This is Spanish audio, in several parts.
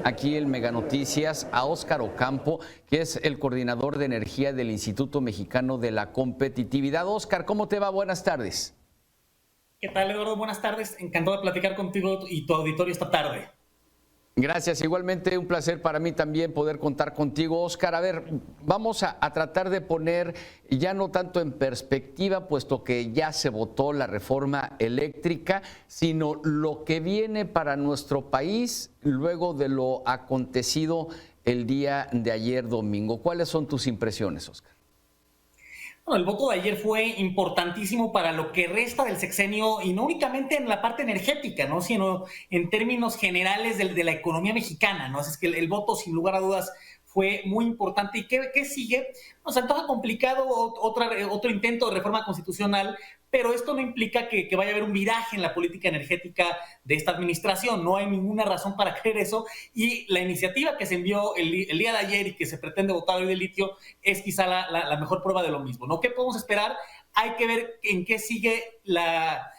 aquí en Mega Noticias a Óscar Ocampo, que es el coordinador de energía del Instituto Mexicano de la Competitividad. Óscar, ¿cómo te va? Buenas tardes. ¿Qué tal, Eduardo? Buenas tardes. Encantado de platicar contigo y tu auditorio esta tarde. Gracias, igualmente un placer para mí también poder contar contigo, Óscar. A ver, vamos a tratar de poner ya no tanto en perspectiva, puesto que ya se votó la reforma eléctrica, sino lo que viene para nuestro país luego de lo acontecido el día de ayer domingo. ¿Cuáles son tus impresiones, Óscar? Bueno, el voto de ayer fue importantísimo para lo que resta del sexenio y no únicamente en la parte energética, ¿no? Sino en términos generales de la economía mexicana, ¿no? Así es que el voto, sin lugar a dudas, fue muy importante. ¿Y qué sigue? Nos antoja complicado otro intento de reforma constitucional, pero esto no implica que vaya a haber un viraje en la política energética de esta administración. No hay ninguna razón para creer eso. Y la iniciativa que se envió el día de ayer y que se pretende votar hoy de litio es quizá la mejor prueba de lo mismo, ¿no? ¿Qué podemos esperar? Hay que ver en qué sigue la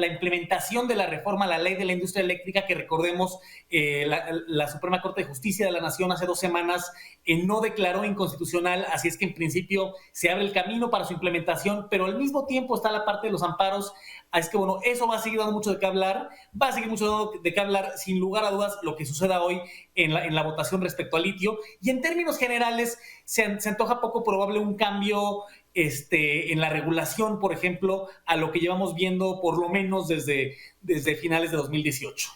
implementación de la reforma a la ley de la industria eléctrica, que recordemos, la Suprema Corte de Justicia de la Nación hace 2 semanas no declaró inconstitucional, así es que en principio se abre el camino para su implementación, pero al mismo tiempo está la parte de los amparos, así es que bueno, eso va a seguir dando mucho de qué hablar, va a seguir mucho de qué hablar, sin lugar a dudas, lo que suceda hoy en la votación respecto al litio, y en términos generales se antoja poco probable un cambio en la regulación, por ejemplo, a lo que llevamos viendo por lo menos desde finales de 2018.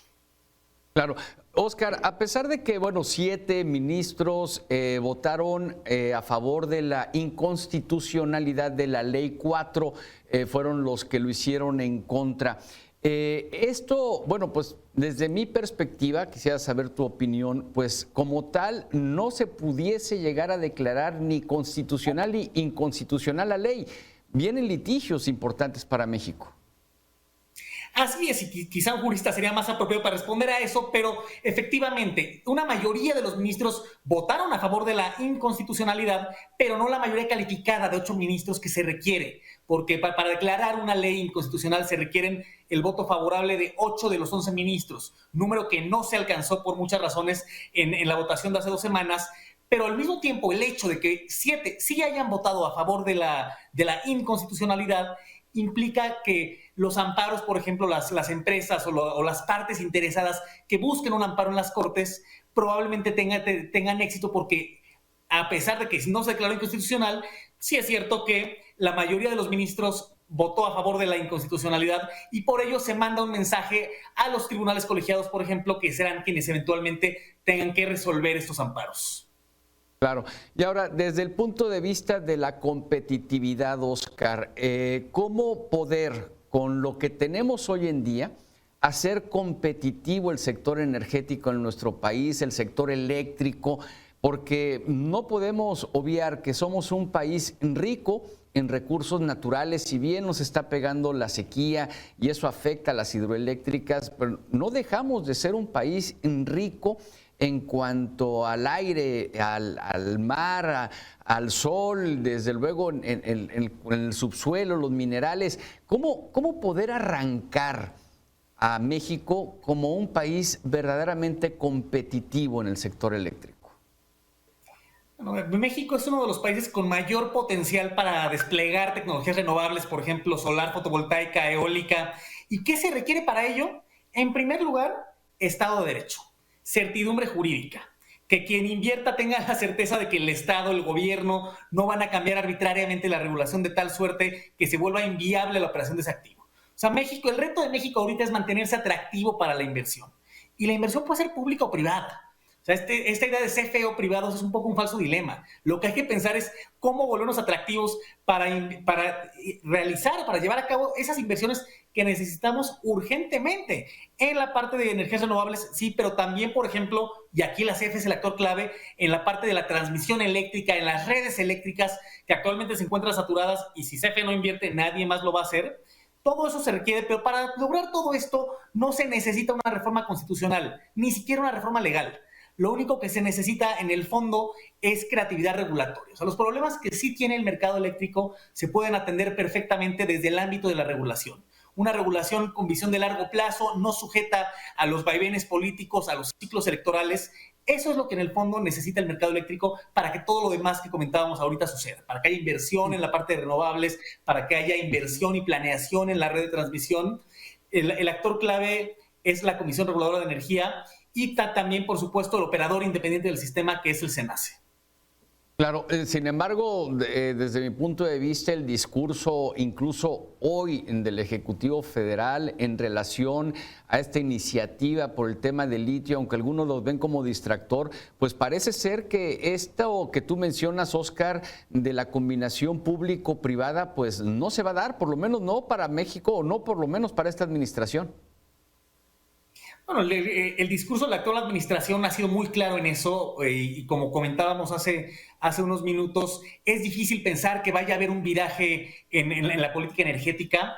Claro. Óscar, a pesar de que, bueno, 7 ministros votaron a favor de la inconstitucionalidad de la ley, 4 fueron los que lo hicieron en contra. Esto, bueno, pues desde mi perspectiva, quisiera saber tu opinión, pues como tal no se pudiese llegar a declarar ni constitucional ni inconstitucional la ley. Vienen litigios importantes para México. Así es, y quizá un jurista sería más apropiado para responder a eso, pero efectivamente, una mayoría de los ministros votaron a favor de la inconstitucionalidad, pero no la mayoría calificada de 8 ministros que se requiere, porque para declarar una ley inconstitucional se requieren el voto favorable de 8 de los 11 ministros, número que no se alcanzó por muchas razones en la votación de hace 2 semanas, pero al mismo tiempo el hecho de que 7 sí hayan votado a favor de la inconstitucionalidad implica que los amparos, por ejemplo, las empresas o las partes interesadas que busquen un amparo en las Cortes probablemente tengan éxito, porque a pesar de que no se declaró inconstitucional, sí es cierto que la mayoría de los ministros votó a favor de la inconstitucionalidad y por ello se manda un mensaje a los tribunales colegiados, por ejemplo, que serán quienes eventualmente tengan que resolver estos amparos. Claro. Y ahora, desde el punto de vista de la competitividad, Óscar, ¿cómo poder, con lo que tenemos hoy en día, hacer competitivo el sector energético en nuestro país, el sector eléctrico? Porque no podemos obviar que somos un país rico en recursos naturales, si bien nos está pegando la sequía y eso afecta a las hidroeléctricas, pero no dejamos de ser un país rico en cuanto al aire, al mar, al sol, desde luego en el subsuelo, los minerales. ¿Cómo poder arrancar a México como un país verdaderamente competitivo en el sector eléctrico? Bueno, México es uno de los países con mayor potencial para desplegar tecnologías renovables, por ejemplo, solar, fotovoltaica, eólica. ¿Y qué se requiere para ello? En primer lugar, Estado de Derecho, certidumbre jurídica, que quien invierta tenga la certeza de que el Estado, el gobierno, no van a cambiar arbitrariamente la regulación de tal suerte que se vuelva inviable la operación de ese activo. O sea, el reto de México ahorita es mantenerse atractivo para la inversión. Y la inversión puede ser pública o privada. O sea, esta idea de CFE privados es un poco un falso dilema. Lo que hay que pensar es cómo volvernos atractivos para realizar, para llevar a cabo esas inversiones que necesitamos urgentemente en la parte de energías renovables, sí, pero también, por ejemplo, y aquí la CFE es el actor clave, en la parte de la transmisión eléctrica, en las redes eléctricas que actualmente se encuentran saturadas, y si CFE no invierte, nadie más lo va a hacer. Todo eso se requiere, pero para lograr todo esto no se necesita una reforma constitucional, ni siquiera una reforma legal. Lo único que se necesita en el fondo es creatividad regulatoria. O sea, los problemas que sí tiene el mercado eléctrico se pueden atender perfectamente desde el ámbito de la regulación. una regulación con visión de largo plazo, no sujeta a los vaivenes políticos, a los ciclos electorales. Eso es lo que en el fondo necesita el mercado eléctrico para que todo lo demás que comentábamos ahorita suceda, para que haya inversión en la parte de renovables, para que haya inversión y planeación en la red de transmisión. El actor clave es la Comisión Reguladora de Energía y también, por supuesto, el operador independiente del sistema, que es el SENACE. Claro, sin embargo, desde mi punto de vista, el discurso, incluso hoy del Ejecutivo Federal, en relación a esta iniciativa por el tema del litio, aunque algunos lo ven como distractor, pues parece ser que esto que tú mencionas, Óscar, de la combinación público-privada, pues no se va a dar, por lo menos no para México, o no por lo menos para esta administración. Bueno, el discurso de la actual administración ha sido muy claro en eso y como comentábamos hace unos minutos, es difícil pensar que vaya a haber un viraje en la política energética,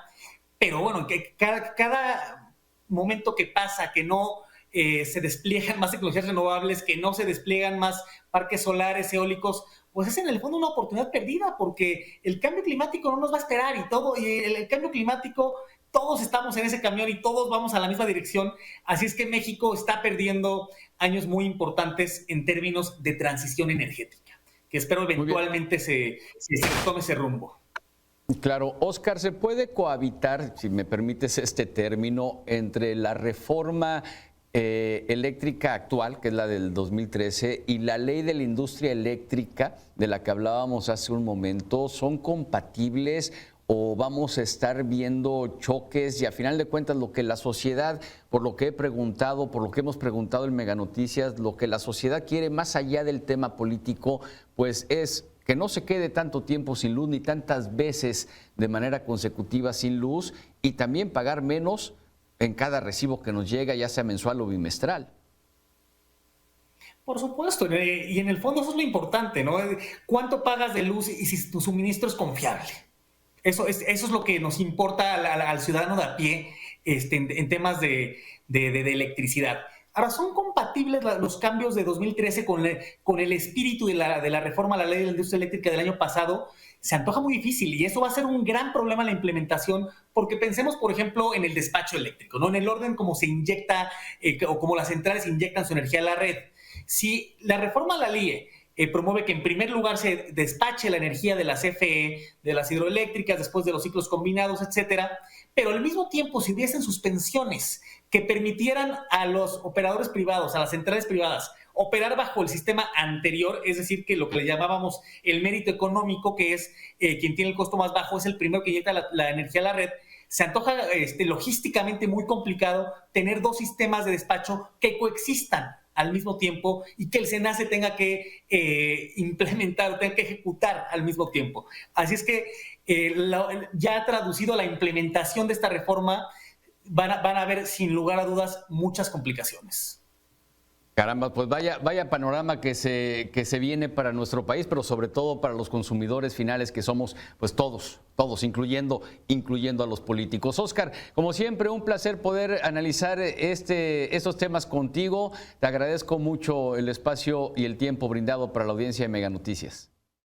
pero bueno, que cada momento que pasa, que no se despliegan más tecnologías renovables, que no se despliegan más parques solares, eólicos, pues es en el fondo una oportunidad perdida, porque el cambio climático no nos va a esperar y el cambio climático, todos estamos en ese camión y todos vamos a la misma dirección, así es que México está perdiendo años muy importantes en términos de transición energética, que espero eventualmente se tome ese rumbo. Claro, Óscar, ¿se puede cohabitar, si me permites este término, entre la reforma eléctrica actual, que es la del 2013, y la ley de la industria eléctrica, de la que hablábamos hace un momento? ¿Son compatibles o vamos a estar viendo choques? Y a final de cuentas, lo que la sociedad, por lo que he preguntado, por lo que hemos preguntado en Mega Noticias, lo que la sociedad quiere más allá del tema político, pues es que no se quede tanto tiempo sin luz ni tantas veces de manera consecutiva sin luz, y también pagar menos en cada recibo que nos llega, ya sea mensual o bimestral. Por supuesto, y en el fondo eso es lo importante, ¿no? ¿Cuánto pagas de luz y si tu suministro es confiable? Eso es lo que nos importa al ciudadano de a pie en temas de electricidad. Ahora, ¿son compatibles los cambios de 2013 con el espíritu de la reforma a la ley de la industria eléctrica del año pasado? Se antoja muy difícil y eso va a ser un gran problema en la implementación, porque pensemos, por ejemplo, en el despacho eléctrico, ¿no? En el orden como se inyecta o como las centrales inyectan su energía a la red. Si la reforma a la LIE promueve que en primer lugar se despache la energía de la CFE, de las hidroeléctricas, después de los ciclos combinados, etcétera, pero al mismo tiempo si hubiesen suspensiones que permitieran a los operadores privados, a las centrales privadas, operar bajo el sistema anterior, es decir, que lo que le llamábamos el mérito económico, que es quien tiene el costo más bajo, es el primero que inyecta la energía a la red, se antoja logísticamente muy complicado tener dos sistemas de despacho que coexistan al mismo tiempo y que el SENACE tenga que implementar, tenga que ejecutar al mismo tiempo. Así es que ya traducido a la implementación de esta reforma, van a haber sin lugar a dudas muchas complicaciones. Caramba, pues vaya panorama que se viene para nuestro país, pero sobre todo para los consumidores finales que somos pues todos, incluyendo a los políticos. Óscar, como siempre, un placer poder analizar estos temas contigo. Te agradezco mucho el espacio y el tiempo brindado para la audiencia de Mega Noticias.